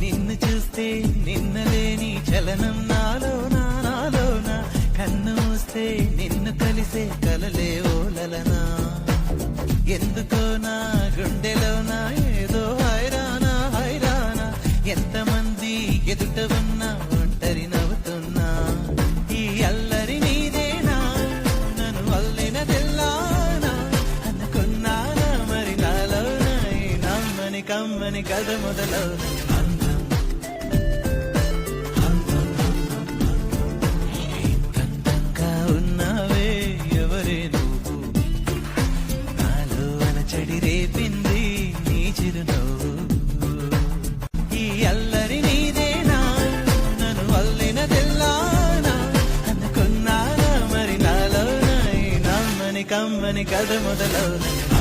నిన్ను చూస్తే నిన్నలేని చలనం నాలోన కన్ను మూస్తే నిన్ను కలిసే కలలే ఓలలనా ఎందుకో నా గుండెలోనా ఏదో హైరానా ఎంతమంది ఎదుట ఉన్నా ఒంటరి నవ్వుతున్నా ఈ అల్లరి నీదేనా నన్ను అల్లినదెల్లానా అనుకున్నానా మరి నాలోన ఈ నమ్మని కమ్మని కథ మొదలవునా చెడి రేపింది నీ చిరునవ్వు ఈ అల్లరి నీదేనా నన్ను అల్లినదెల్లానా అనుకున్నానా మరి నాలోన ఈ నమ్మని కమ్మని కథ మొదలవునా